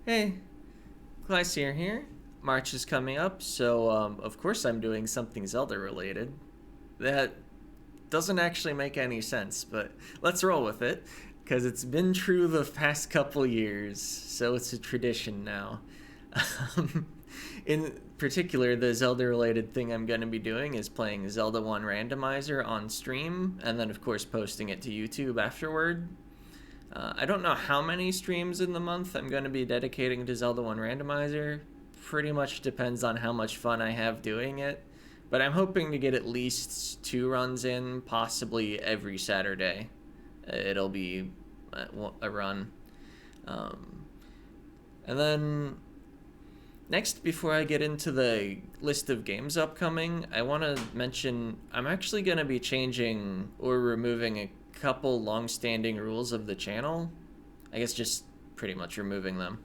Hey, Glacier here. March is coming up, so of course I'm doing something Zelda related. That doesn't actually make any sense, but let's roll with it, because it's been true the past couple years, so it's a tradition now. Um, in particular, the Zelda related thing I'm going to be doing is playing Zelda 1 Randomizer on stream, and then of course posting it to YouTube afterward. I don't know how many streams in the month I'm going to be dedicating to Zelda 1 Randomizer. Pretty much depends on how much fun I have doing it. But I'm hoping to get at least 2 runs in, possibly every Saturday. It'll be a run. Um, and then next, before I get into the list of games upcoming, I want to mention I'm actually going to be changing or removing a couple long-standing rules of the channel. I guess just pretty much removing them.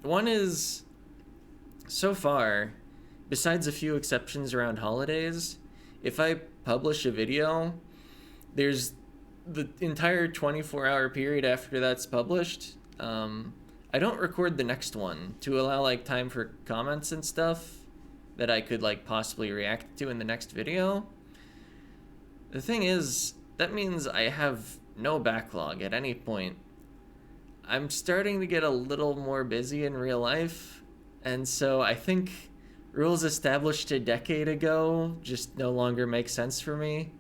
One is, so far, besides a few exceptions around holidays, if I publish a video, there's the entire 24-hour period after that's published. I don't record the next one to allow like time for comments and stuff that I could like possibly react to in the next video. The thing is, that means I have no backlog at any point. I'm starting to get a little more busy in real life, and so I think rules established a decade ago just no longer make sense for me.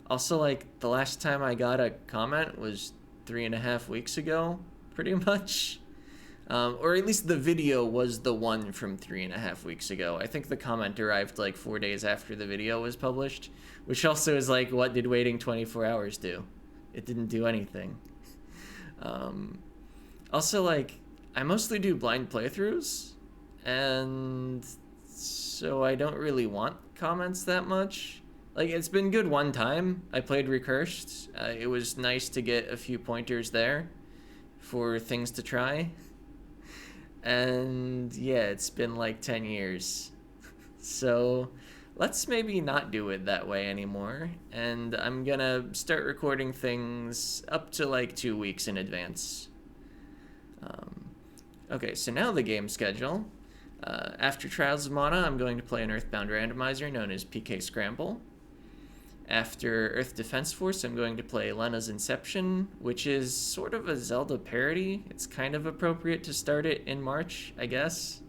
Also, like, the last time I got a comment was 3.5 weeks ago, pretty much. Or at least the video was the one from 3.5 weeks ago. I think the comment arrived like 4 days after the video was published, which also is like, what did waiting 24 hours do? It didn't do anything. Also, like, I mostly do blind playthroughs, and so I don't really want comments that much. Like, it's been good one time. I played Recursed. It was nice to get a few pointers there for things to try. And yeah, it's been like 10 years. So let's maybe not do it that way anymore. And I'm gonna start recording things up to like 2 weeks in advance. Okay, so now the game schedule. After Trials of Mana, I'm going to play an Earthbound randomizer known as PK Scramble. After Earth Defense Force, I'm going to play Lena's Inception, which is sort of a Zelda parody. It's kind of appropriate to start it in March, I guess.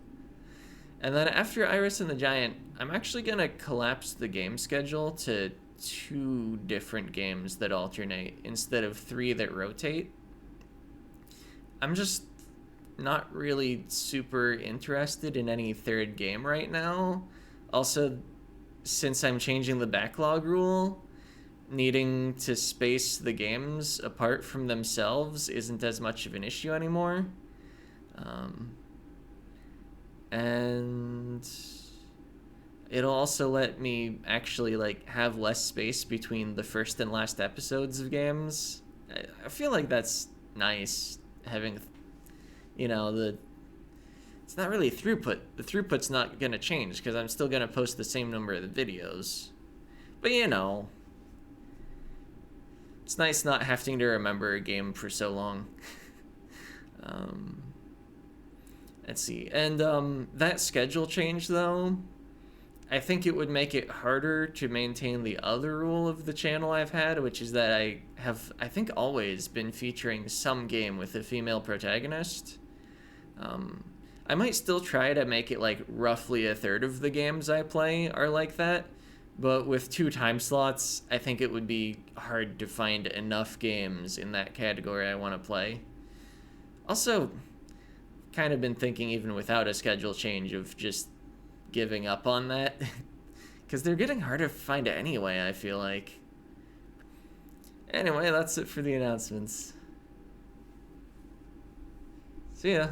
And then after Iris and the Giant, I'm actually going to collapse the game schedule to 2 different games that alternate instead of 3 that rotate. I'm just not really super interested in any third game right now. Also, since I'm changing the backlog rule, needing to space the games apart from themselves isn't as much of an issue anymore. And it'll also let me actually like have less space between the first and last episodes of games. I feel like that's nice, having, it's not really throughput. The throughput's not going to change because I'm still going to post the same number of videos. But it's nice not having to remember a game for so long. Let's see. And that schedule change, though, I think it would make it harder to maintain the other rule of the channel I've had, which is that I have, I think, always been featuring some game with a female protagonist. I might still try to make it like roughly a third of the games I play are like that, but with 2 time slots, I think it would be hard to find enough games in that category I want to play. Also, kind of been thinking even without a schedule change of just giving up on that, because they're getting harder to find anyway, I feel like. Anyway, that's it for the announcements. See ya.